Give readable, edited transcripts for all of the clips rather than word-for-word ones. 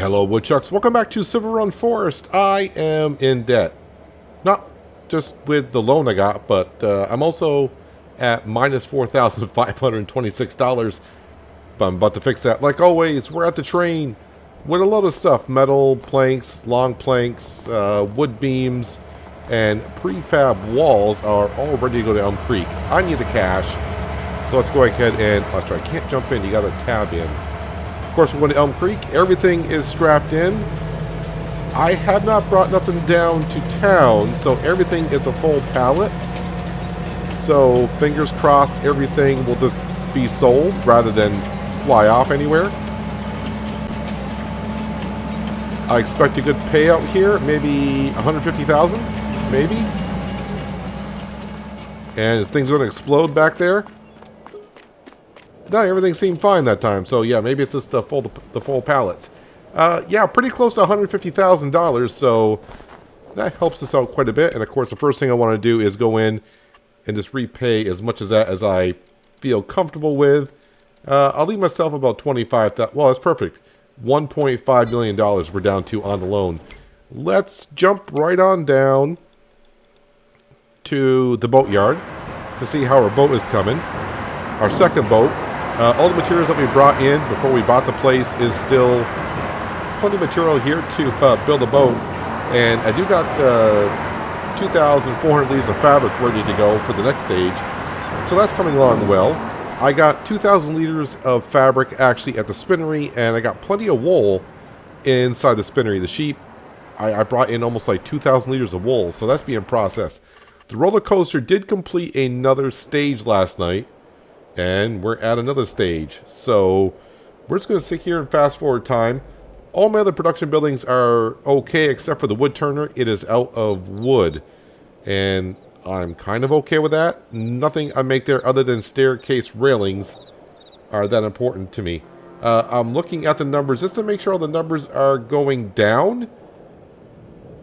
Hello, woodchucks. Welcome back to Silverrun Forest. I am in debt. Not just with the loan I got, but I'm also at minus $4,526. But I'm about to fix that. Like always, we're at the train with a lot of stuff. Metal planks, long planks, wood beams, and prefab walls are all ready to go to Elm Creek. I need the cash. So let's go ahead and... Oh, sorry, I can't jump in. You got to tab in. Of course, we're going to Elm Creek. Everything is strapped in. I have not brought nothing down to town, so everything is a full pallet. So fingers crossed everything will just be sold rather than fly off anywhere. I expect a good payout here, maybe 150,000, maybe. And is things going to explode back there? No, everything seemed fine that time. So yeah, maybe it's just the full pallets. Yeah, pretty close to $150,000. So that helps us out quite a bit. And of course, the first thing I want to do is go in and just repay as much of that as I feel comfortable with. I'll leave myself about 25,000. Well, that's perfect. $1.5 million we're down to on the loan. Let's jump right on down to the boatyard to see how our boat is coming. Our second boat. All the materials that we brought in before we bought the place is still plenty of material here to build a boat. And I do got 2,400 liters of fabric ready to go for the next stage. So that's coming along well. I got 2,000 liters of fabric actually at the spinnery, and I got plenty of wool inside the spinnery. The sheep, I brought in almost like 2,000 liters of wool, so that's being processed. The roller coaster did complete another stage last night. And we're at another stage. So we're just going to sit here and fast forward time. All my other production buildings are okay except for the wood turner. It is out of wood. And I'm kind of okay with that. Nothing I make there other than staircase railings are that important to me. I'm looking at the numbers just to make sure all the numbers are going down.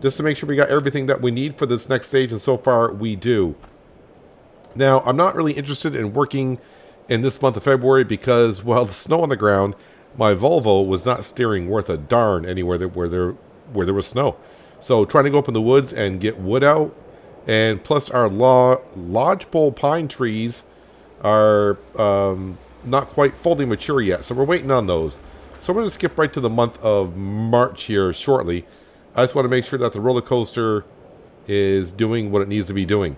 Just to make sure we got everything that we need for this next stage. And so far we do. Now, I'm not really interested in working in this month of February because, well, the snow on the ground, my Volvo was not steering worth a darn anywhere where there was snow. So trying to go up in the woods and get wood out, and plus our lodgepole pine trees are not quite fully mature yet, so we're waiting on those. So we're going to skip right to the month of March here shortly. I just want to make sure that the roller coaster is doing what it needs to be doing.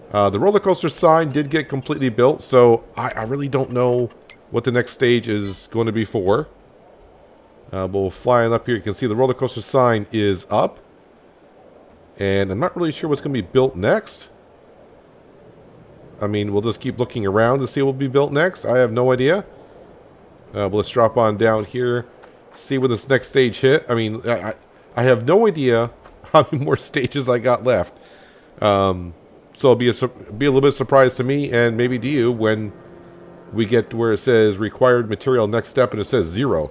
The roller coaster sign did get completely built, so I really don't know what the next stage is going to be for. But we're flying up here. You can see the roller coaster sign is up. And I'm not really sure what's going to be built next. I mean, we'll just keep looking around to see what will be built next. I have no idea. But let's drop on down here. See where this next stage hit. I mean, I have no idea how many more stages I got left. So it'll be a little bit surprised to me and maybe to you when we get to where it says required material next step and it says 0.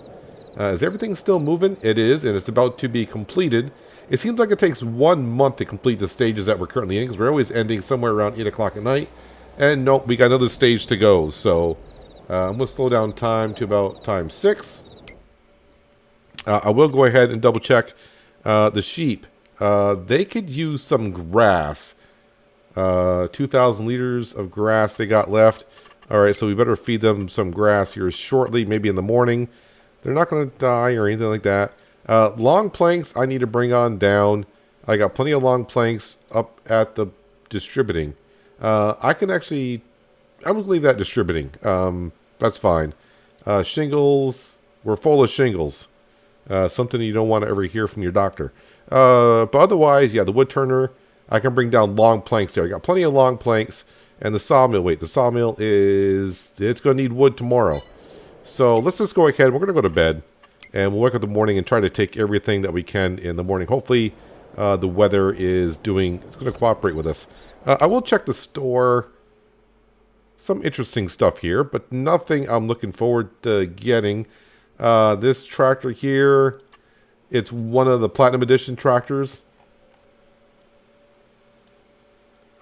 Is everything still moving? It is, and it's about to be completed. It seems like it takes 1 month to complete the stages that we're currently in because we're always ending somewhere around 8 o'clock at night. And nope, we got another stage to go. So I'm going to slow down time to about time 6. I will go ahead and double check the sheep. They could use some grass. 2,000 liters of grass they got left. All right, so we better feed them some grass here shortly, maybe in the morning. They're not going to die or anything like that. Long planks I need to bring on down. I got plenty of long planks up at the distributing. I can actually... I'm going to leave that distributing. That's fine. Shingles. We're full of shingles. Something you don't want to ever hear from your doctor. But otherwise, yeah, the wood turner... I can bring down long planks there. I got plenty of long planks. And the sawmill, wait, the sawmill is... It's going to need wood tomorrow. So let's just go ahead. We're going to go to bed. And we'll wake up in the morning and try to take everything that we can in the morning. Hopefully the weather is doing... It's going to cooperate with us. I will check the store. Some interesting stuff here. But nothing I'm looking forward to getting. This tractor here. It's one of the Platinum Edition tractors.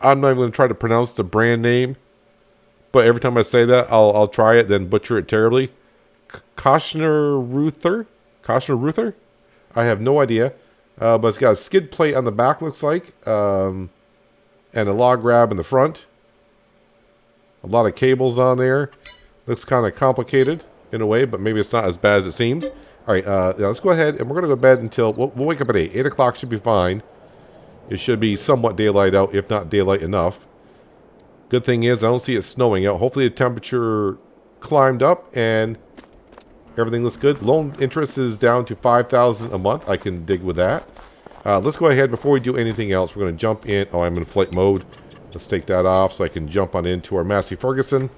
I'm not even going to try to pronounce the brand name, but every time I say that, I'll try it, then butcher it terribly. Koshner Ruther. Caution Ruther? I have no idea. But it's got a skid plate on the back, looks like. And a log grab in the front. A lot of cables on there. Looks kind of complicated in a way, but maybe it's not as bad as it seems. All right, yeah, let's go ahead, and we're going to go to bed until... We'll wake up at 8. 8 o'clock should be fine. It should be somewhat daylight out, if not daylight enough. Good thing is, I don't see it snowing out. Hopefully the temperature climbed up, and everything looks good. Loan interest is down to $5,000 a month. I can dig with that. Let's go ahead, before we do anything else, we're going to jump in. Oh, I'm in flight mode. Let's take that off so I can jump on into our Massey Ferguson.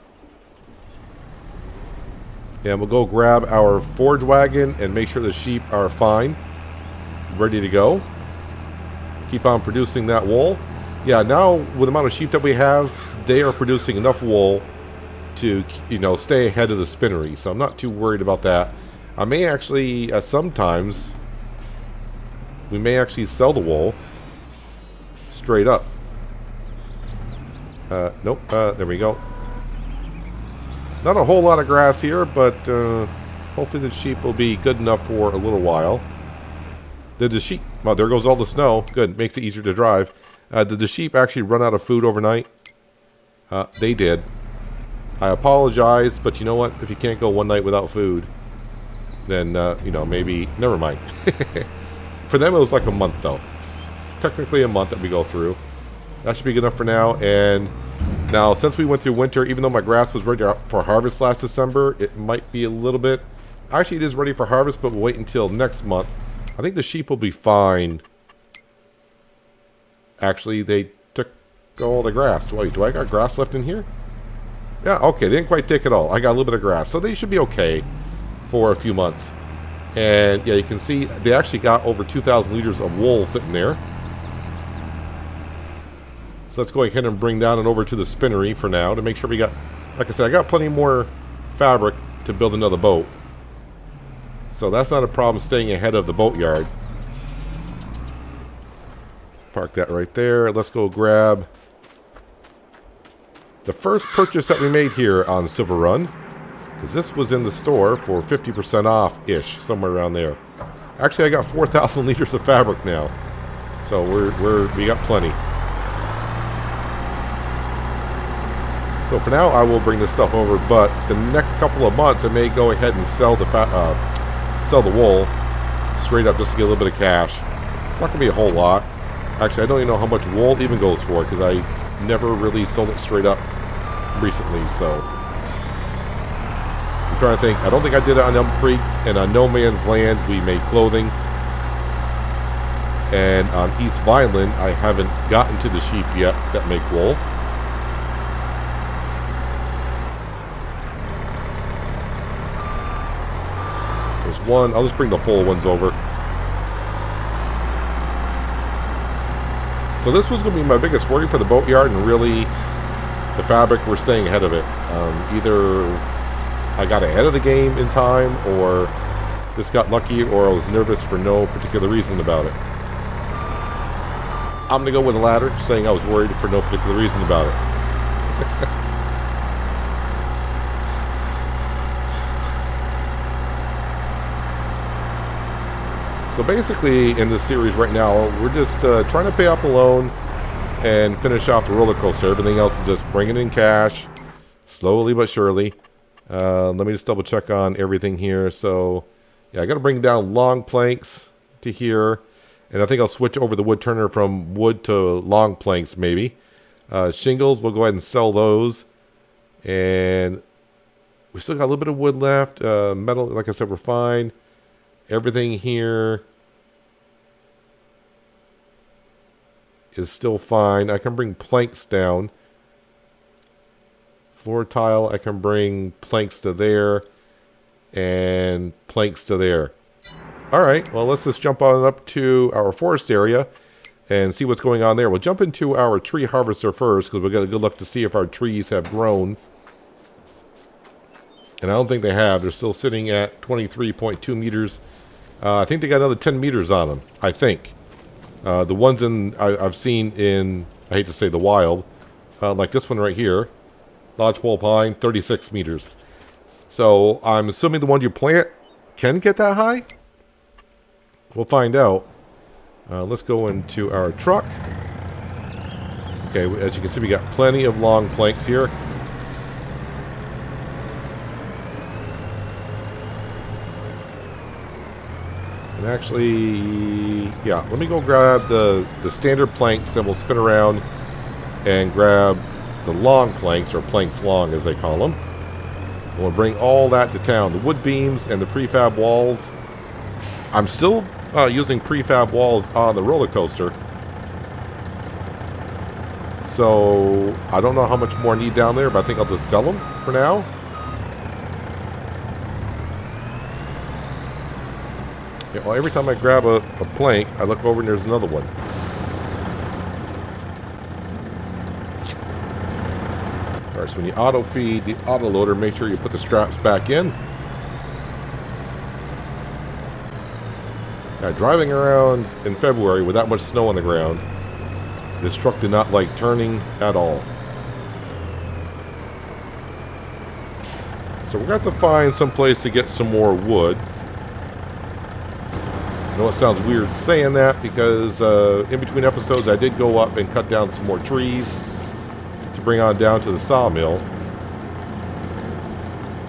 And we'll go grab our forage wagon and make sure the sheep are fine. Ready to go. Keep on producing that wool. Yeah, now with the amount of sheep that we have, they are producing enough wool to, you know, stay ahead of the spinnery. So I'm not too worried about that. I may actually, sometimes, we may actually sell the wool straight up. Nope, there we go. Not a whole lot of grass here, but hopefully the sheep will be good enough for a little while. Did the sheep... Well, there goes all the snow. Good, makes it easier to drive. Did the sheep actually run out of food overnight? They did. I apologize, but you know what? If you can't go one night without food, then, you know, maybe... Never mind. For them, it was like a month, though. Technically a month that we go through. That should be good enough for now, and... Now, since we went through winter, even though my grass was ready for harvest last December, it might be a little bit... Actually, it is ready for harvest, but we'll wait until next month. I think the sheep will be fine. Actually, they took all the grass. Wait, do I got grass left in here? Yeah, okay, they didn't quite take it all. I got a little bit of grass, so they should be okay for a few months. And, yeah, you can see they actually got over 2,000 liters of wool sitting there. So let's go ahead and bring that on over to the spinnery for now to make sure we got, like I said, I got plenty more fabric to build another boat. So that's not a problem staying ahead of the boatyard. Park that right there. Let's go grab the first purchase that we made here on Silverrun, because this was in the store for 50% off-ish, somewhere around there. Actually, I got 4,000 liters of fabric now. So we got plenty. So for now, I will bring this stuff over, but the next couple of months, I may go ahead and sell the wool straight up just to get a little bit of cash. It's not going to be a whole lot. Actually, I don't even know how much wool even goes for, because I never really sold it straight up recently, so... I'm trying to think. I don't think I did it on Elm Creek, and on No Man's Land, we made clothing. And on East Vineland, I haven't gotten to the sheep yet that make wool. One, I'll just bring the full ones over. So this was going to be my biggest worry for the boatyard, and really the fabric, we're staying ahead of it. Either I got ahead of the game in time, or just got lucky, or I was nervous for no particular reason about it. I'm going to go with the latter, saying I was worried for no particular reason about it. So basically, in this series right now, we're just trying to pay off the loan and finish off the roller coaster. Everything else is just bringing in cash, slowly but surely. Let me just double check on everything here. So, yeah, I got to bring down long planks to here, and I think I'll switch over the wood turner from wood to long planks, maybe. Shingles, we'll go ahead and sell those, and we still got a little bit of wood left. Metal, like I said, we're fine. Everything here is still fine. I can bring planks down. Floor tile, I can bring planks to there and planks to there. Alright, well, let's just jump on up to our forest area and see what's going on there. We'll jump into our tree harvester first, because we'll get a good look to see if our trees have grown. And I don't think they have. They're still sitting at 23.2 meters. I think they got another 10 meters on them, I think. The ones I've seen in, I hate to say the wild, like this one right here, lodgepole pine, 36 meters. So I'm assuming the ones you plant can get that high. We'll find out. Let's go into our truck. Okay, as you can see, we got plenty of long planks here. And actually, yeah, let me go grab the standard planks, then we'll spin around and grab the long planks, or planks long as they call them. We'll bring all that to town. The wood beams and the prefab walls. I'm still using prefab walls on the roller coaster. So, I don't know how much more I need down there, but I think I'll just sell them for now. Yeah, well, every time I grab a plank, I look over and there's another one. Alright, so when you auto feed the autoloader, make sure you put the straps back in. Now, driving around in February with that much snow on the ground, this truck did not like turning at all. So we're going to have to find some place to get some more wood. I know it sounds weird saying that because in between episodes I did go up and cut down some more trees to bring on down to the sawmill.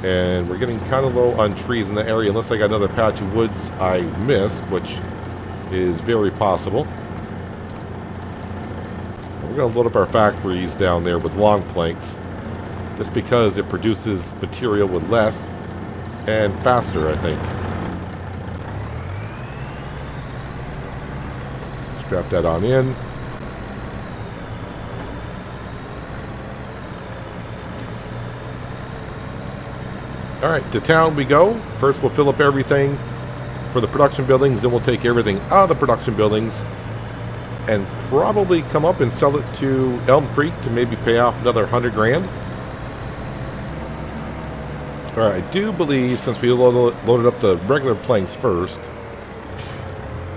And we're getting kind of low on trees in the area unless I got another patch of woods I missed, which is very possible. We're going to load up our factories down there with long planks just because it produces material with less and faster, I think. Strap that on in. Alright, to town we go. First we'll fill up everything for the production buildings, then we'll take everything out of the production buildings and probably come up and sell it to Elm Creek to maybe pay off another 100 grand. Alright, I do believe since we loaded up the regular planks first,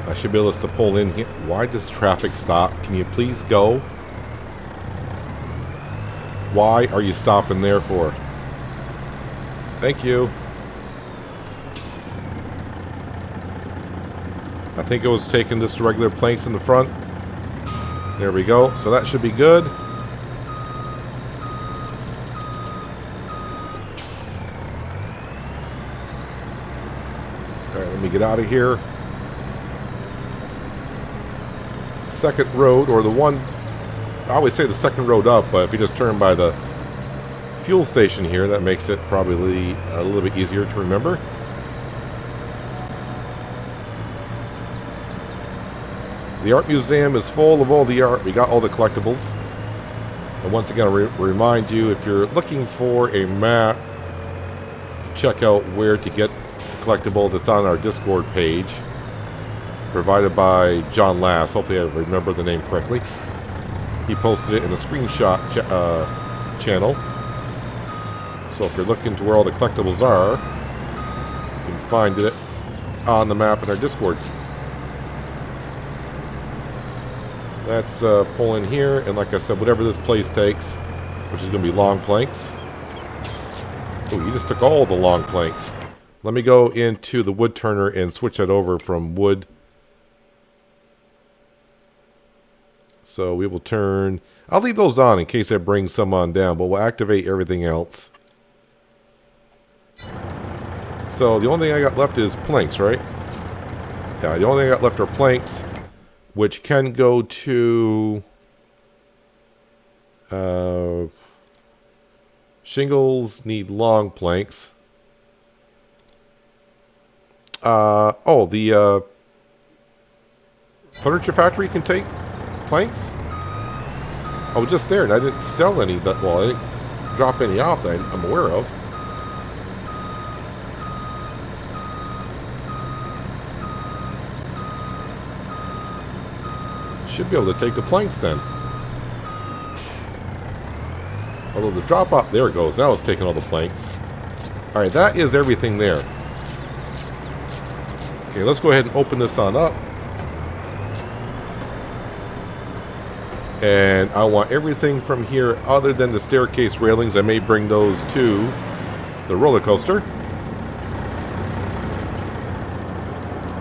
I should be able to pull in here. Why does traffic stop? Can you please go? Why are you stopping there for? Thank you. I think it was taking just the regular planks in the front. There we go. So that should be good. Alright, let me get out of here. Second road, or the one, I always say the second road up, but if you just turn by the fuel station here, that makes it probably a little bit easier to remember. The art museum is full of all the art. We got all the collectibles. And once again, I remind you, if you're looking for a map to check out where to get collectibles, it's on our Discord page, provided by John Lass. Hopefully I remember the name correctly. He posted it in the screenshot channel. So if you're looking to where all the collectibles are, you can find it on the map in our Discord. Let's pull in here, and like I said, whatever this place takes, which is going to be long planks. Oh, you just took all the long planks. Let me go into the wood turner and switch that over from wood. So we will turn... I'll leave those on in case I bring some on down, but we'll activate everything else. So the only thing I got left is planks, right? Yeah, the only thing I got left are planks, which can go to shingles need long planks. Oh, the furniture factory can take planks? I was just there and I didn't sell any that, well, I didn't drop any off that I'm aware of. Should be able to take the planks then. Although the drop off, there it goes. Now it's taking all the planks. Alright, that is everything there. Okay, let's go ahead and open this on up. And I want everything from here other than the staircase railings. I may bring those to the roller coaster.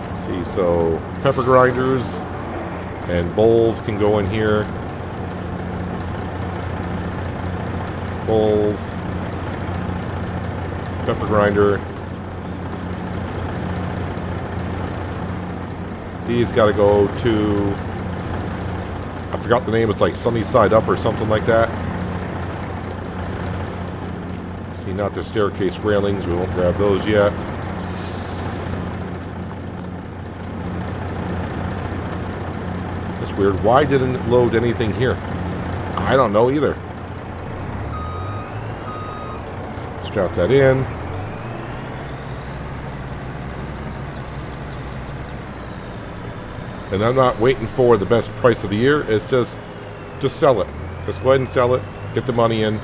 Let's see See, so pepper grinders and bowls can go in here. Bowls, pepper grinder. These got to go to, I forgot the name, it's like Sunny Side Up or something like that. See, not the staircase railings, we won't grab those yet. That's weird. Why didn't it load anything here? I don't know either. Strap that in. And I'm not waiting for the best price of the year. It says, just sell it. Just go ahead and sell it. Get the money in.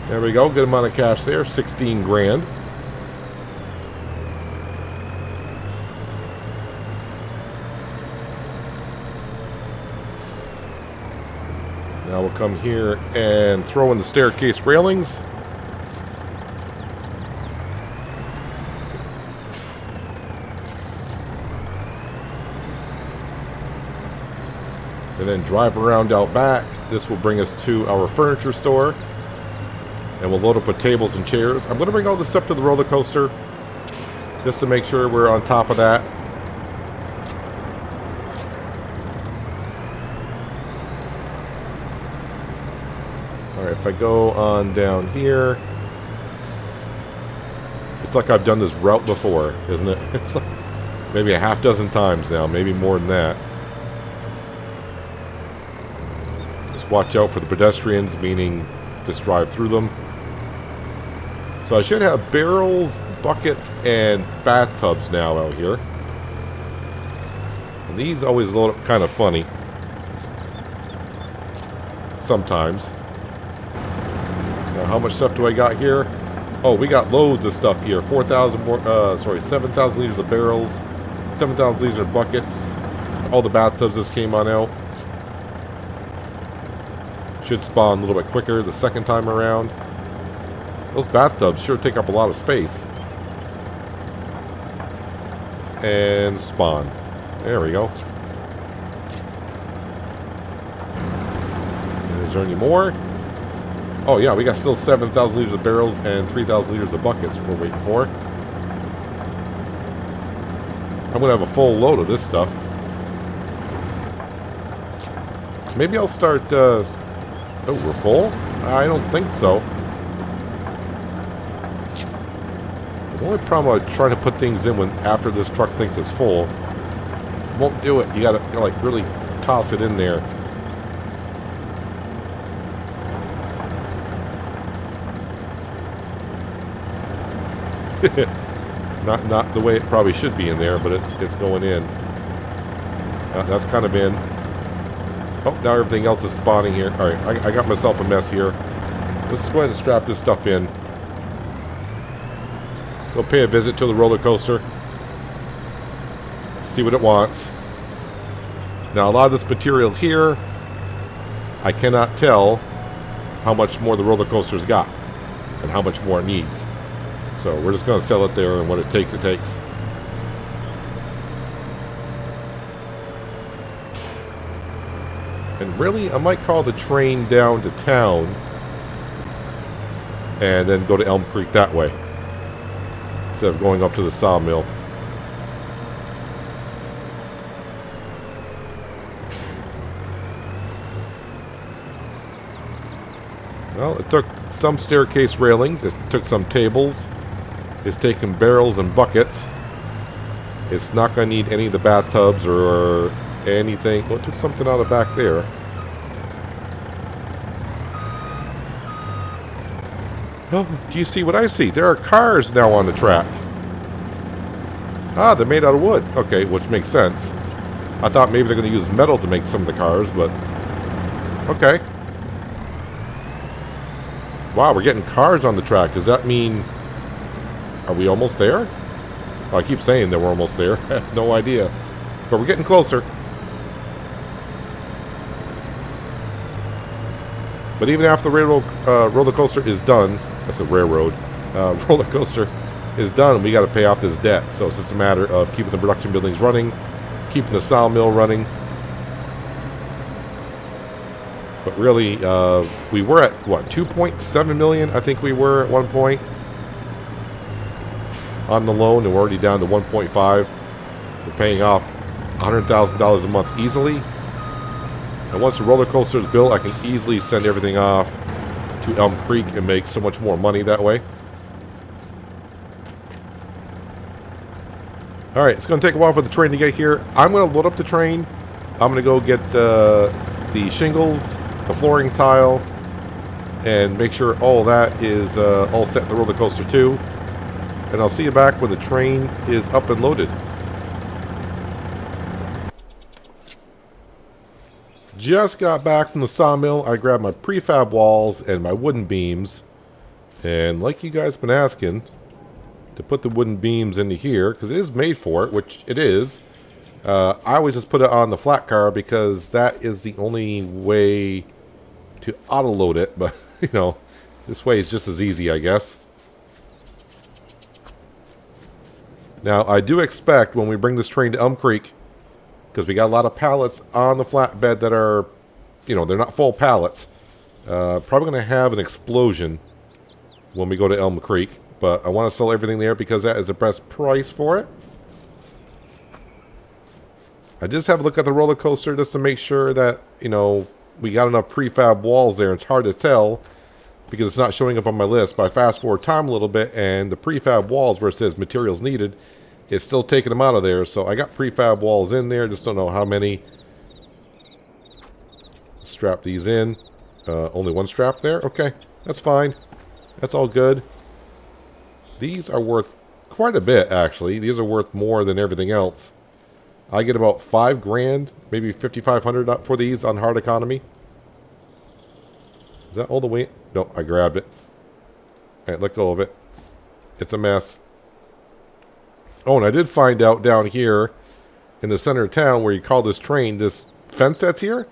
There we go. Good amount of cash there. 16 grand. Now we'll come here and throw in the staircase railings. And then drive around out back. This will bring us to our furniture store. And we'll load up with tables and chairs. I'm going to bring all this stuff to the roller coaster just to make sure we're on top of that. Alright, if I go on down here, it's like I've done this route before, isn't it? It's like maybe a half dozen times now, maybe more than that. Just watch out for the pedestrians, meaning just drive through them. So I should have barrels, buckets, and bathtubs now out here. And these always load up kind of funny. Sometimes. Now how much stuff do I got here? Oh, we got loads of stuff here. 4,000 more, 7,000 liters of barrels, 7,000 liters of buckets. All the bathtubs just came on out. Should spawn a little bit quicker the second time around. Those bathtubs sure take up a lot of space. And spawn. There we go. And is there any more? Oh yeah, we got still 7,000 liters of barrels and 3,000 liters of buckets we're waiting for. I'm going to have a full load of this stuff. Maybe I'll start... oh, we're full? I don't think so. The only problem with trying to put things in when after this truck thinks it's full, won't do it. You gotta like really toss it in there. Not the way it probably should be in there, but it's going in. That's kind of in. Oh, now everything else is spawning here. All right, I got myself a mess here. Let's go ahead and strap this stuff in. Go pay a visit to the roller coaster. See what it wants. Now, a lot of this material here, I cannot tell how much more the roller coaster's got and how much more it needs. So we're just going to sell it there, and what it takes, it takes. And really, I might call the train down to town and then go to Elm Creek that way instead of going up to the sawmill. Well, it took some staircase railings, it took some tables, it's taken barrels and buckets. It's not going to need any of the bathtubs or anything. Well, it took something out of the back there. Oh, do you see what I see? There are cars now on the track. Ah, they're made out of wood. Okay, which makes sense. I thought maybe they're going to use metal to make some of the cars, but... okay. Wow, we're getting cars on the track. Does that mean... are we almost there? Well, I keep saying that we're almost there. I have no idea. But we're getting closer. But even after the roller coaster is done, that's a railroad, roller coaster is done, we got to pay off this debt. So it's just a matter of keeping the production buildings running, keeping the sawmill running. But really, we were at, what, 2.7 million, I think we were at one point on the loan, and we're already down to 1.5. We're paying off $100,000 a month easily. And once the roller coaster is built, I can easily send everything off to Elm Creek and make so much more money that way. Alright, it's going to take a while for the train to get here. I'm going to load up the train. I'm going to go get the shingles, the flooring tile, and make sure all that is all set at the roller coaster too. And I'll see you back when the train is up and loaded. Just got back from the sawmill. I grabbed my prefab walls and my wooden beams. And like you guys have been asking, to put the wooden beams into here, because it is made for it, which it is. I always just put it on the flat car because that is the only way to auto-load it. But, you know, this way is just as easy, I guess. Now, I do expect when we bring this train to Elm Creek, because we got a lot of pallets on the flatbed that are, you know, they're not full pallets. Probably going to have an explosion when we go to Elm Creek. But I want to sell everything there because that is the best price for it. I just have a look at the roller coaster just to make sure that, you know, we got enough prefab walls there. It's hard to tell because it's not showing up on my list. But I fast forward time a little bit and the prefab walls where it says materials needed, it's still taking them out of there. So I got prefab walls in there. Just don't know how many. Strap these in. Only one strap there. Okay, that's fine. That's all good. These are worth quite a bit, actually. These are worth more than everything else. I get about $5 grand, maybe $5,500 for these on hard economy. Is that all the way? No, I grabbed it. All right, let go of it. It's a mess. Oh, and I did find out down here in the center of town where you call this train, this fence that's here,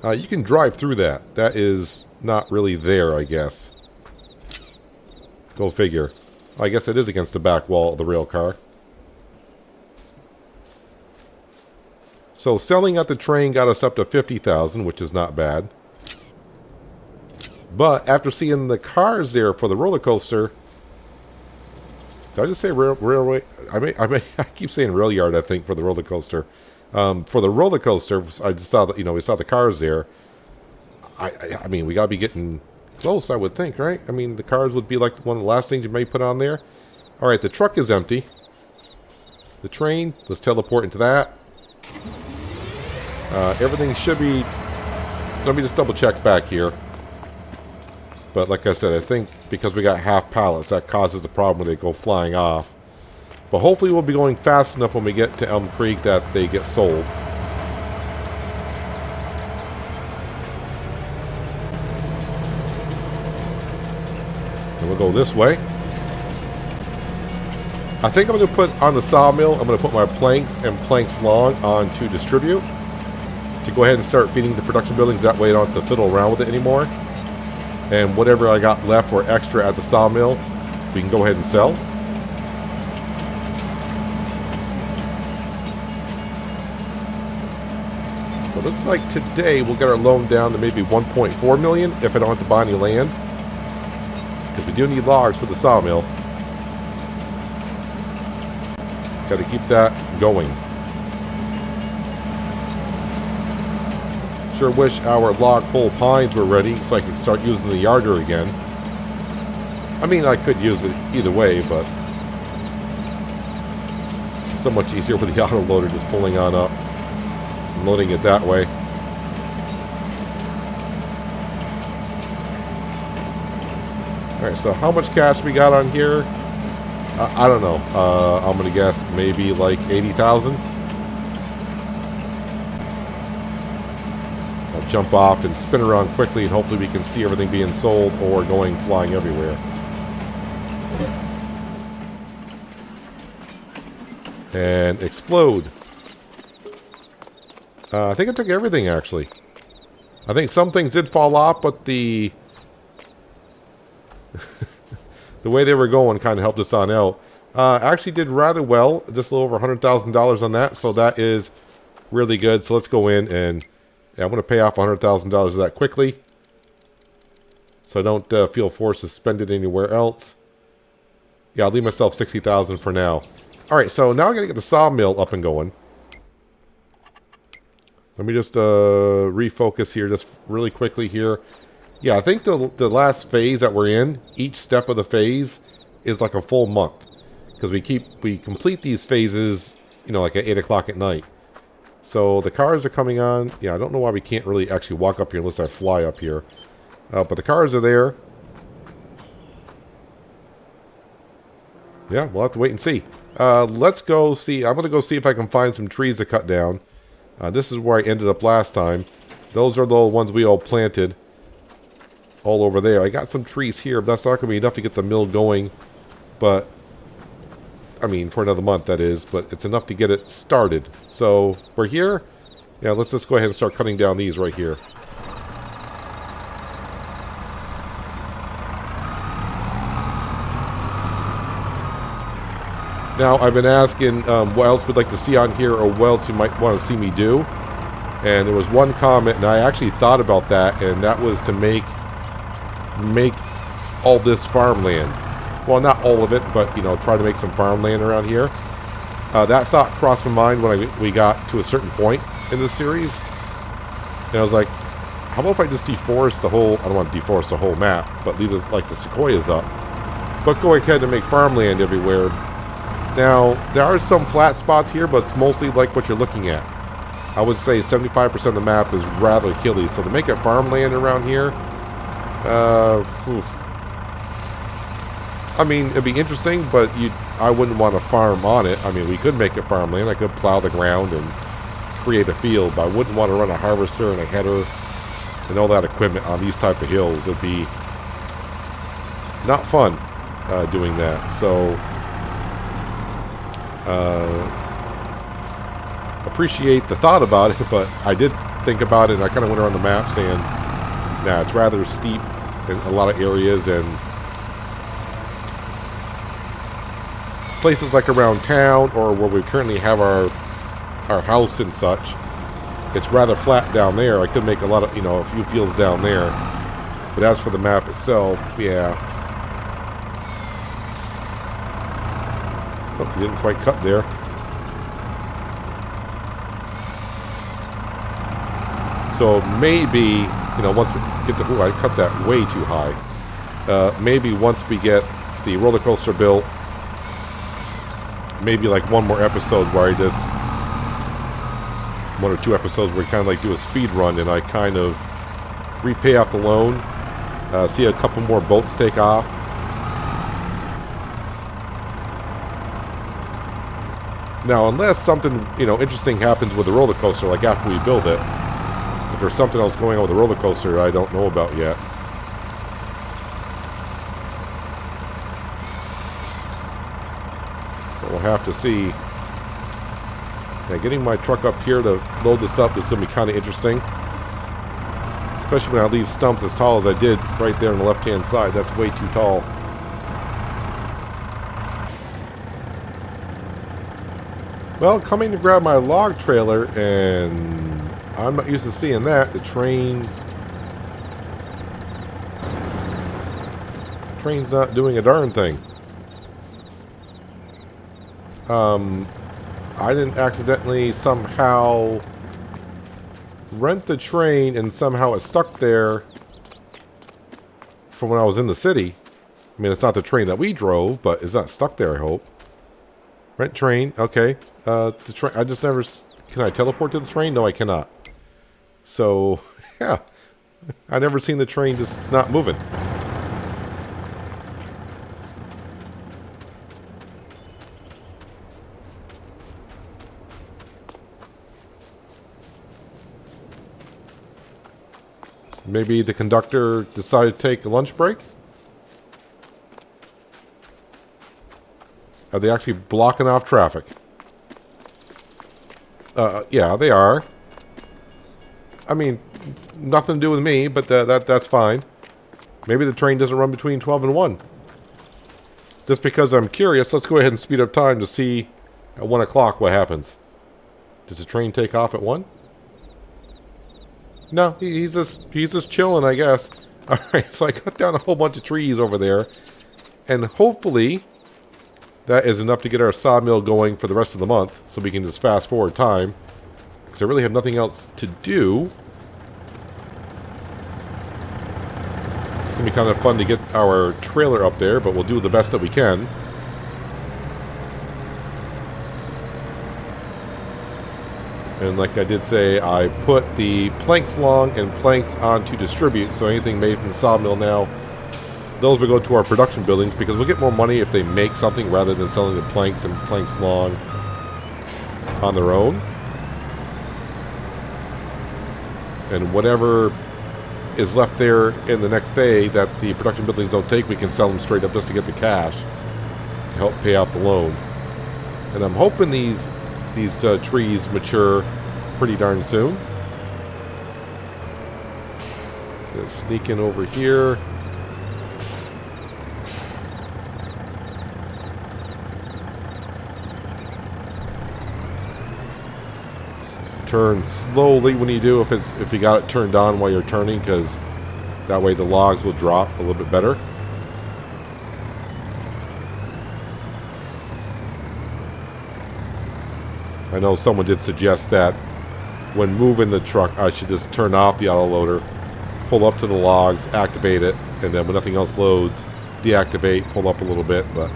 you can drive through that. That is not really there, I guess. Go figure. I guess it is against the back wall of the rail car. So selling at the train got us up to 50,000, which is not bad. But after seeing the cars there for the roller coaster, did I just say railway? I keep saying rail yard, I think, for the roller coaster. For the roller coaster, I just saw that, you know, we saw the cars there. I mean, we gotta be getting close, I would think, right? I mean, the cars would be like one of the last things you may put on there. All right, the truck is empty. The train, let's teleport into that. Everything should be... Let me just double check back here. But like I said, I think because we got half pallets, that causes the problem when they go flying off. But hopefully we'll be going fast enough when we get to Elm Creek that they get sold. And we'll go this way. I think I'm going to put on the sawmill, I'm going to put my planks and planks long on to distribute. To go ahead and start feeding the production buildings. That way I don't have to fiddle around with it anymore. And whatever I got left or extra at the sawmill, we can go ahead and sell. So it looks like today we'll get our loan down to maybe 1.4 million if I don't have to buy any land. Because we do need logs for the sawmill. Got to keep that going. Sure wish our log pole pines were ready so I could start using the yarder again. I mean, I could use it either way, but it's so much easier with the auto loader just pulling on up and loading it that way. Alright, so how much cash we got on here? I don't know. I'm going to guess maybe like 80,000. I'll jump off and spin around quickly and hopefully we can see everything being sold or going flying everywhere. And explode. I think it took everything, actually. I think some things did fall off, but the the way they were going kind of helped us on out. Actually did rather well, just a little over $100,000 on that, so that is really good. So let's go in and yeah, I'm going to pay off $100,000 of that quickly, so I don't feel forced to spend it anywhere else. Yeah, I'll leave myself $60,000 for now. All right, so now I got to get the sawmill up and going. Let me just refocus here, just really quickly here. Yeah, I think the last phase that we're in, each step of the phase is like a full month, because we complete these phases, you know, like at 8 o'clock at night. So the cars are coming on. Yeah, I don't know why we can't really actually walk up here unless I fly up here. But the cars are there. Yeah, we'll have to wait and see. Let's go see. I'm going to go see if I can find some trees to cut down. This is where I ended up last time. Those are the ones we all planted all over there. I got some trees here, but that's not going to be enough to get the mill going. But, I mean, for another month, that is. But it's enough to get it started. So, we're here. Yeah, let's just go ahead and start cutting down these right here. Now, I've been asking what else we'd like to see on here, or what else you might want to see me do. And there was one comment, and I actually thought about that, and that was to make all this farmland. Well, not all of it, but, you know, try to make some farmland around here. That thought crossed my mind when we got to a certain point in the series. And I was like, how about if I just deforest the whole... I don't want to deforest the whole map, but leave like the sequoias up. But go ahead and make farmland everywhere. Now, there are some flat spots here, but it's mostly like what you're looking at. I would say 75% of the map is rather hilly, so to make it farmland around here, I mean, it'd be interesting, but I wouldn't want to farm on it. I mean, we could make it farmland. I could plow the ground and create a field, but I wouldn't want to run a harvester and a header and all that equipment on these type of hills. It'd be not fun doing that. So... appreciate the thought about it, but I did think about it, and I kind of went around the map saying, nah, it's rather steep in a lot of areas, and places like around town or where we currently have our house and such, it's rather flat down there. I could make a lot of, you know, a few fields down there, but as for the map itself, yeah. Oh, you didn't quite cut there. So maybe, you know, once we get the... Ooh, I cut that way too high. Maybe once we get the roller coaster built, maybe like one more episode where I just... one or two episodes where we kind of like do a speed run and I kind of repay off the loan. See a couple more boats take off. Now, unless something, you know, interesting happens with the roller coaster, like after we build it. If there's something else going on with the roller coaster I don't know about yet. But we'll have to see. Now, getting my truck up here to load this up is going to be kind of interesting. Especially when I leave stumps as tall as I did right there on the left-hand side. That's way too tall. Well, coming to grab my log trailer, and I'm not used to seeing that. The train's not doing a darn thing. I didn't accidentally somehow rent the train and somehow it stuck there from when I was in the city. I mean, it's not the train that we drove, but it's not stuck there, I hope. Rent train, okay. The train, I just never... Can I teleport to the train? No, I cannot. So, yeah. I never seen the train just not moving. Maybe the conductor decided to take a lunch break? Are they actually blocking off traffic? Yeah, they are. I mean, nothing to do with me, but that's fine. Maybe the train doesn't run between 12 and 1. Just because I'm curious, let's go ahead and speed up time to see at 1 o'clock what happens. Does the train take off at 1? No, he's just chilling, I guess. Alright, so I cut down a whole bunch of trees over there. And hopefully that is enough to get our sawmill going for the rest of the month. So we can just fast forward time. Because I really have nothing else to do. It's going to be kind of fun to get our trailer up there, but we'll do the best that we can. And like I did say, I put the planks long and planks on to distribute. So anything made from the sawmill now, those will go to our production buildings because we'll get more money if they make something rather than selling the planks and planks long on their own. And whatever is left there in the next day that the production buildings don't take, we can sell them straight up just to get the cash to help pay off the loan. And I'm hoping these trees mature pretty darn soon. Gonna sneak in over here. Turn slowly when you do, if you got it turned on while you're turning, because that way the logs will drop a little bit better. I know someone did suggest that when moving the truck, I should just turn off the autoloader, pull up to the logs, activate it, and then when nothing else loads, deactivate, pull up a little bit, but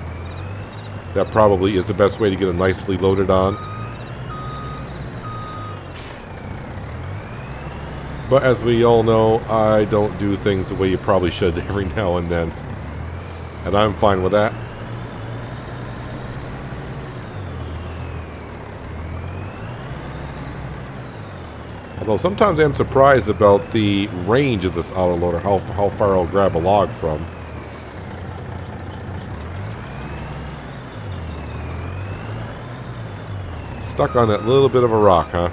that probably is the best way to get it nicely loaded on. But as we all know, I don't do things the way you probably should every now and then. And I'm fine with that. Although sometimes I'm surprised about the range of this autoloader, how far I'll grab a log from. Stuck on that little bit of a rock, huh?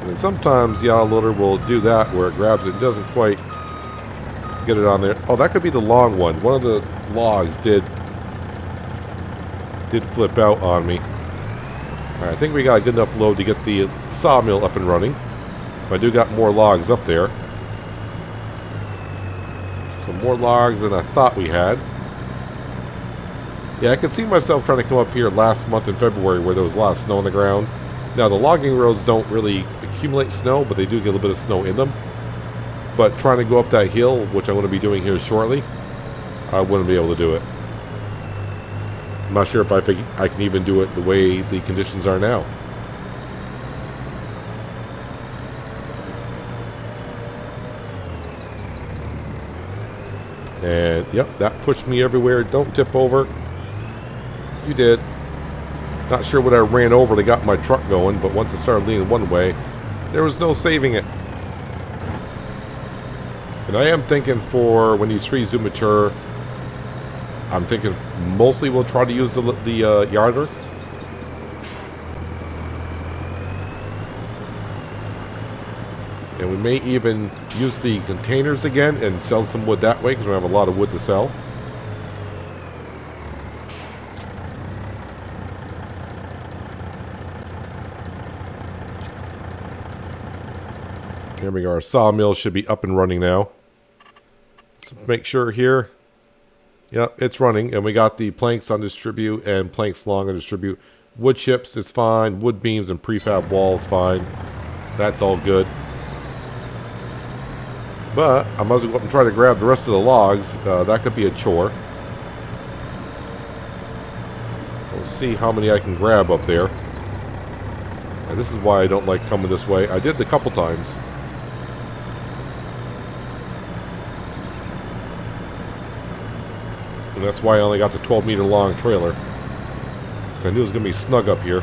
And sometimes the autoloader will do that where it grabs it and doesn't quite get it on there. Oh, that could be the long one. One of the logs did flip out on me. Alright, I think we got a good enough load to get the sawmill up and running. I do got more logs up there. Some more logs than I thought we had. Yeah, I could see myself trying to come up here last month in February where there was a lot of snow on the ground. Now, the logging roads don't really accumulate snow, but they do get a little bit of snow in them. But trying to go up that hill, which I'm going to be doing here shortly, I wouldn't be able to do it. I'm not sure if I can even do it the way the conditions are now. And, yep, that pushed me everywhere. Don't tip over. You did. Not sure what I ran over to got my truck going, but once it started leaning one way, there was no saving it. And I am thinking for when these trees do mature, I'm thinking mostly we'll try to use the yarder. And we may even use the containers again and sell some wood that way because we have a lot of wood to sell. There we go. Our sawmill should be up and running now. Let's make sure here. Yep, it's running. And we got the planks on distribute and planks long on distribute. Wood chips is fine. Wood beams and prefab walls fine. That's all good. But I might as well go up and try to grab the rest of the logs. That could be a chore. We'll see how many I can grab up there. And this is why I don't like coming this way. I did it a couple times. And that's why I only got the 12-meter long trailer. Because I knew it was going to be snug up here.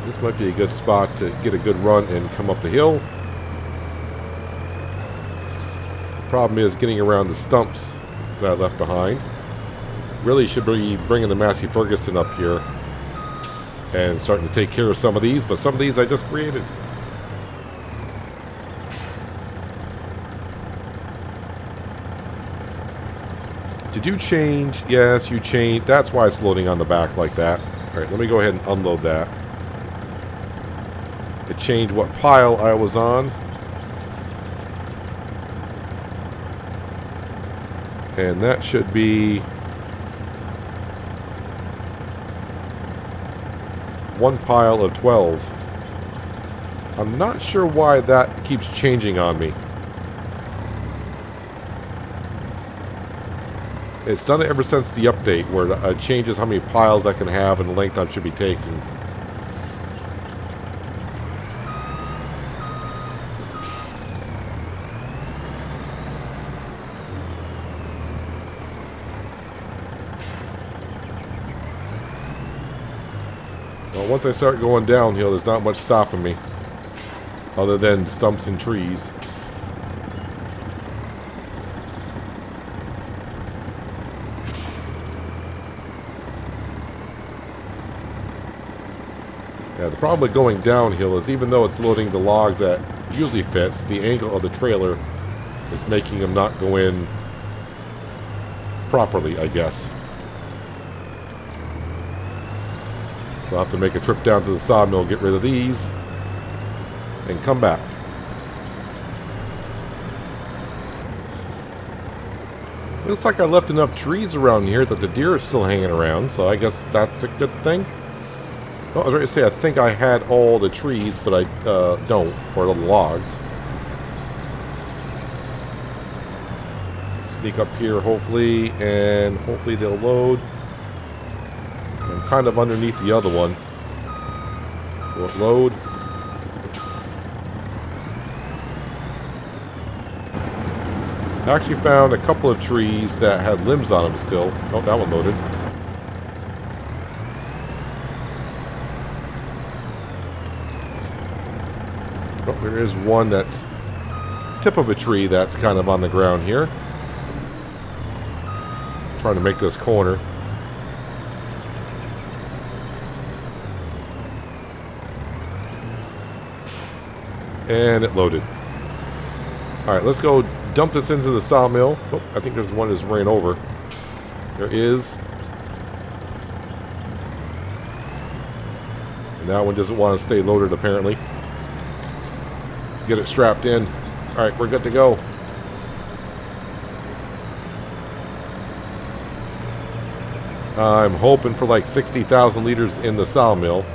This might be a good spot to get a good run and come up the hill. The problem is getting around the stumps that I left behind. Really should be bringing the Massey Ferguson up here. and starting to take care of some of these, but some of these I just created. Did you change? Yes, you changed. That's why it's loading on the back like that. All right, let me go ahead and unload that. It changed what pile I was on. And that should be one pile of 12. I'm not sure why that keeps changing on me. It's done it ever since the update, where it changes how many piles I can have and the length I should be taking. Well, once I start going downhill, there's not much stopping me, other than stumps and trees. Yeah, the problem with going downhill is even though it's loading the logs that usually fits, the angle of the trailer is making them not go in properly, I guess. So I'll have to make a trip down to the sawmill, get rid of these, and come back. Looks like I left enough trees around here that the deer are still hanging around, so I guess that's a good thing. Well, I was ready to say I think I had all the trees, but I don't, or the logs. Sneak up here, hopefully, and hopefully they'll load. I'm kind of underneath the other one. Will it load? I actually found a couple of trees that had limbs on them still. Oh, that one loaded. Oh, there is one that's tip of a tree that's kind of on the ground here. Trying to make this corner. And it loaded. Alright, let's go dump this into the sawmill. Oh, I think there's one that's ran over. There is. And that one doesn't want to stay loaded, apparently. Get it strapped in. Alright, we're good to go. I'm hoping for like 60,000 liters in the sawmill.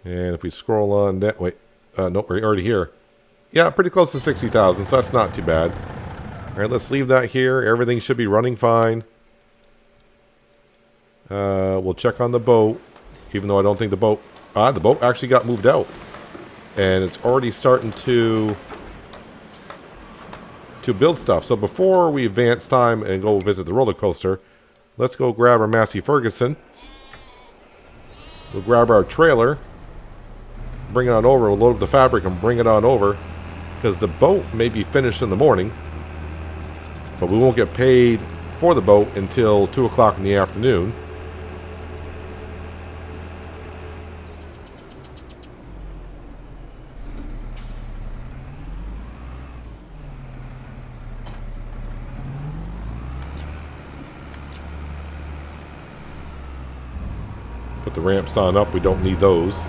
And if we scroll on that, wait, no, we're already here. Yeah, pretty close to 60,000, so that's not too bad. All right, let's leave that here. Everything should be running fine. We'll check on the boat, even though I don't think the boat actually got moved out. And it's already starting to build stuff. So before we advance time and go visit the roller coaster, let's go grab our Massey Ferguson. We'll grab our trailer, bring it on over. We'll load up the fabric and bring it on over, because the boat may be finished in the morning, but we won't get paid for the boat until 2 o'clock in the afternoon. Put the ramps on up. We don't need those.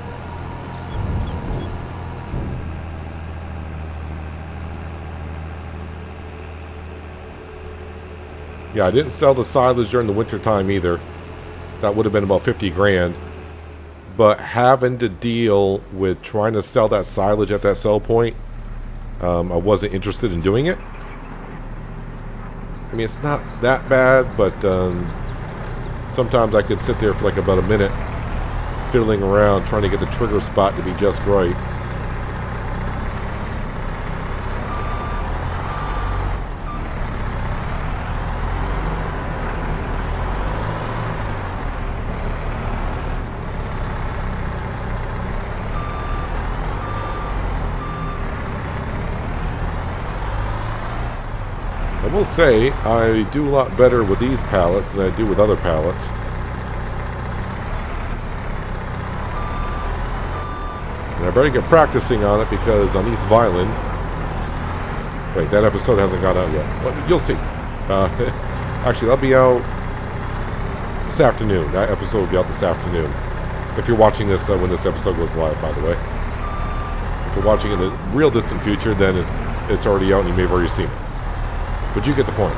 Yeah, I didn't sell the silage during the winter time either. That would have been about 50 grand. But having to deal with trying to sell that silage at that sell point, I wasn't interested in doing it. I mean, it's not that bad, but sometimes I could sit there for like about a minute fiddling around trying to get the trigger spot to be just right. I will say, I do a lot better with these pallets than I do with other pallets. And I better get practicing on it because on East Violin... Wait, that episode hasn't gone out yet. Well, you'll see. Actually, that'll be out this afternoon. That episode will be out this afternoon. If you're watching this when this episode goes live, by the way. If you're watching in the real distant future, then it's already out and you may have already seen it. But you get the point.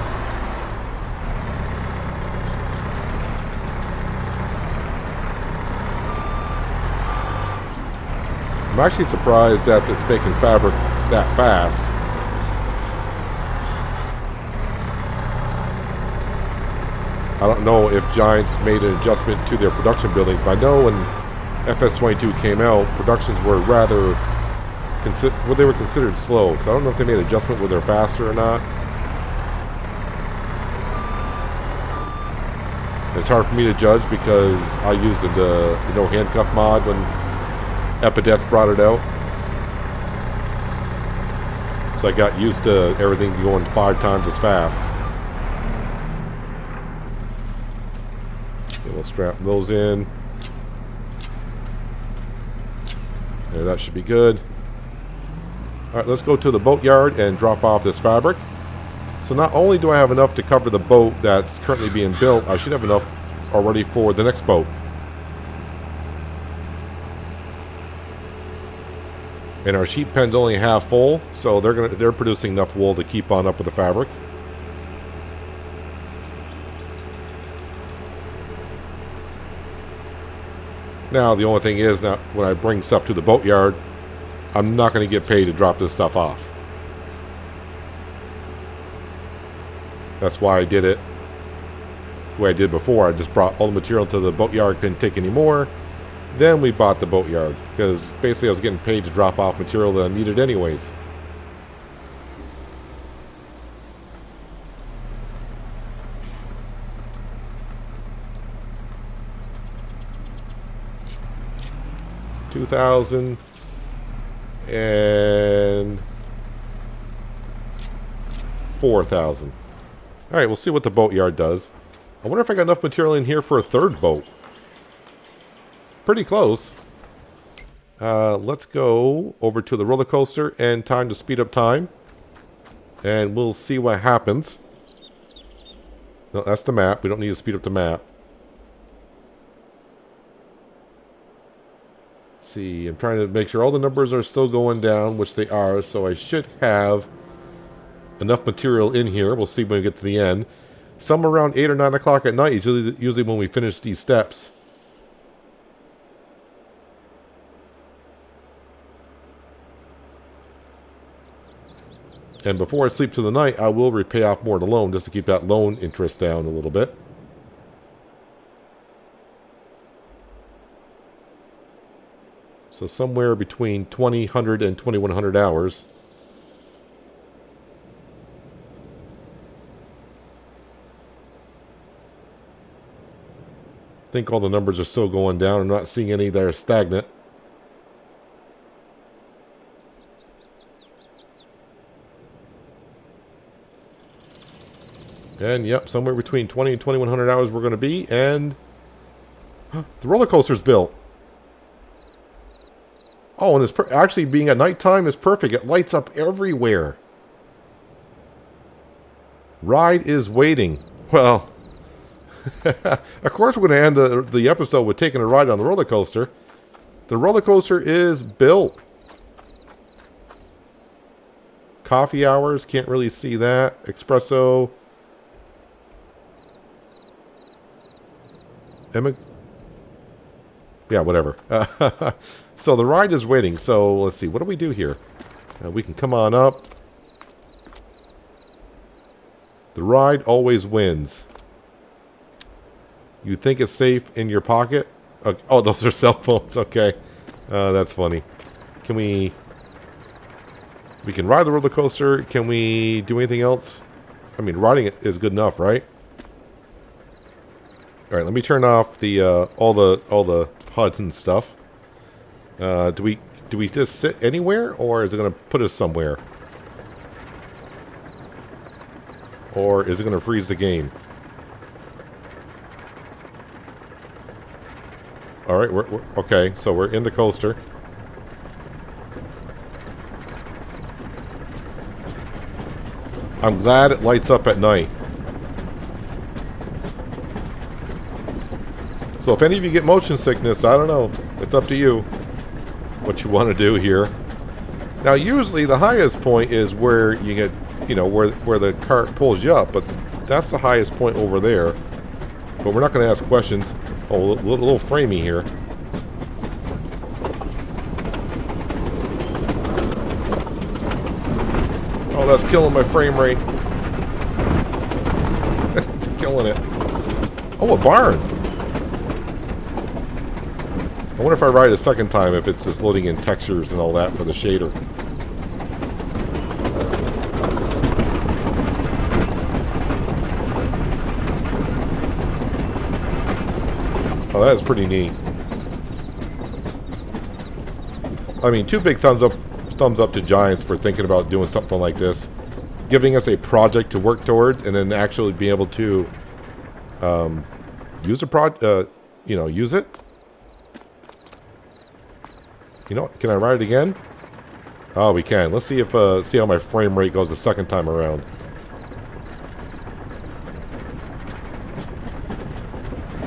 I'm actually surprised that it's making fabric that fast. I don't know if Giants made an adjustment to their production buildings, but I know when FS22 came out, productions were rather they were considered slow. So I don't know if they made an adjustment whether they're faster or not. It's hard for me to judge because I used the no handcuff mod when Epideth brought it out. So I got used to everything going 5 times as fast. Okay, we'll strap those in. There, that should be good. Alright, let's go to the boat yard and drop off this fabric. So not only do I have enough to cover the boat that's currently being built, I should have enough already for the next boat. And our sheep pen's only half full, so they're producing enough wool to keep on up with the fabric. Now the only thing is that when I bring stuff to the boat yard, I'm not going to get paid to drop this stuff off. That's why I did it the way I did before. I just brought all the material to the boatyard, couldn't take any more. Then we bought the boatyard because basically I was getting paid to drop off material that I needed anyways. $2,000 and $4,000. Alright, we'll see what the boatyard does. I wonder if I got enough material in here for a third boat. Pretty close. Let's go over to the roller coaster and time to speed up time. And we'll see what happens. No, that's the map. We don't need to speed up the map. Let's see, I'm trying to make sure all the numbers are still going down, which they are, so I should have enough material in here. We'll see when we get to the end. Somewhere around 8 or 9 o'clock at night is usually when we finish these steps. And before I sleep through the night, I will repay off more of the loan just to keep that loan interest down a little bit. So somewhere between 2,000 and 2,100 hours. I think all the numbers are still going down. I'm not seeing any that are stagnant. And yep, somewhere between 20 and 2,100 hours we're going to be. And the roller coaster's built. Oh, and it's actually being at nighttime is perfect. It lights up everywhere. Ride is waiting. Well, of course we're going to end the episode with taking a ride on the roller coaster. The roller coaster is built. Coffee hours, can't really see that. Espresso. Yeah, whatever. So the ride is waiting. So let's see. What do we do here? We can come on up. The ride always wins. You think it's safe in your pocket? Oh, those are cell phones. Okay. That's funny. Can we can ride the roller coaster. Can we do anything else? I mean, riding it is good enough, right? All right, let me turn off the all the HUD and stuff. Do we just sit anywhere, or is it going to put us somewhere? or is it going to freeze the game? All right, we're okay. So we're in the coaster. I'm glad it lights up at night. So if any of you get motion sickness, I don't know. It's up to you what you want to do here. Now, usually the highest point is where you get, you know, where the cart pulls you up, but that's the highest point over there. But we're not going to ask questions. Oh, a little framey here. Oh, that's killing my frame rate. It's killing it. Oh, a barn. I wonder if I ride a second time if it's just loading in textures and all that for the shader. Oh, that is pretty neat. I mean, two big thumbs up to Giants for thinking about doing something like this, giving us a project to work towards, and then actually be able to use use it. You know, can I ride it again? Oh, we can. Let's see if see how my frame rate goes the second time around.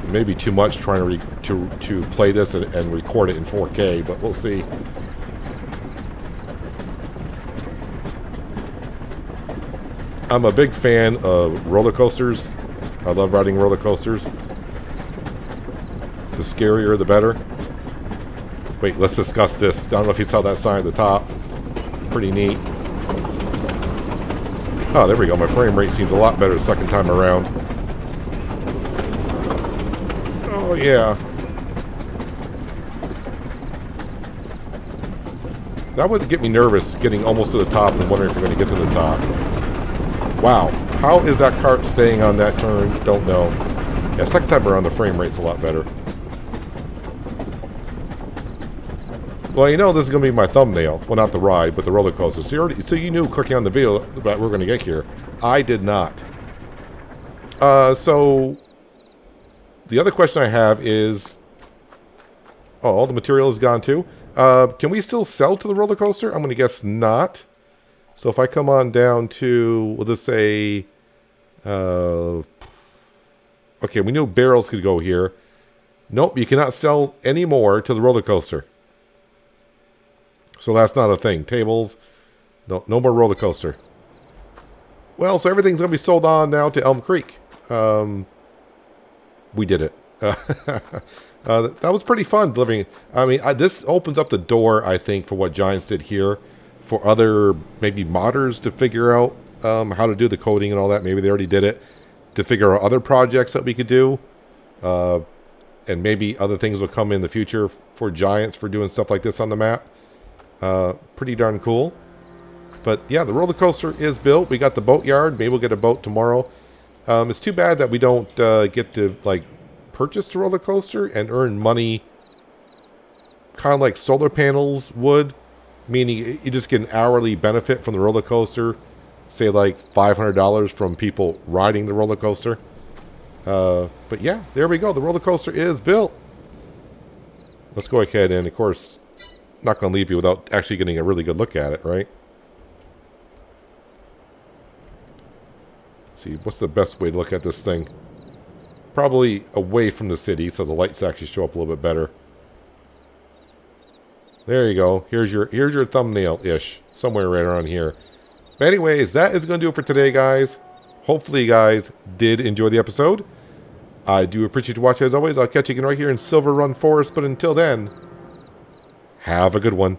Maybe too much trying to play this and record it in 4K, but we'll see. I'm a big fan of roller coasters. I love riding roller coasters. The scarier, the better. Wait, let's discuss this. I don't know if you saw that sign at the top. Pretty neat. Oh, there we go. My frame rate seems a lot better the second time around. Oh, yeah. That would get me nervous, getting almost to the top and wondering if we're going to get to the top. Wow. How is that cart staying on that turn? Don't know. Yeah, second time around, the frame rate's a lot better. Well, you know this is going to be my thumbnail. Well, not the ride, but the roller coaster. So you knew clicking on the video that we're going to get here. I did not. So the other question I have is... Oh, all the material is gone too. Can we still sell to the roller coaster? I'm going to guess not. So if I come on down to... We'll just say... Okay, we knew barrels could go here. Nope, you cannot sell any more to the roller coaster. So that's not a thing. Tables, no more roller coaster. Well, so everything's going to be sold on now to Elm Creek. We did it. That was pretty fun living. I mean, this opens up the door, I think, for what Giants did here. For other, maybe modders to figure out how to do the coding and all that. Maybe they already did it. To figure out other projects that we could do. And maybe other things will come in the future for Giants for doing stuff like this on the map. Pretty darn cool. But yeah, the roller coaster is built. We got the boat yard. Maybe we'll get a boat tomorrow. It's too bad that we don't get to like purchase the roller coaster and earn money, kind of like solar panels would. Meaning you just get an hourly benefit from the roller coaster. Say like $500 from people riding the roller coaster. But yeah, there we go. The roller coaster is built. Let's go ahead and, of course, not going to leave you without actually getting a really good look at it, right? Let's see, what's the best way to look at this thing? Probably away from the city, so the lights actually show up a little bit better. There you go. Here's your thumbnail-ish, somewhere right around here. But anyways, that is going to do it for today, guys. Hopefully you guys did enjoy the episode. I do appreciate you watching as always. I'll catch you again right here in Silverrun Forest. But until then, have a good one.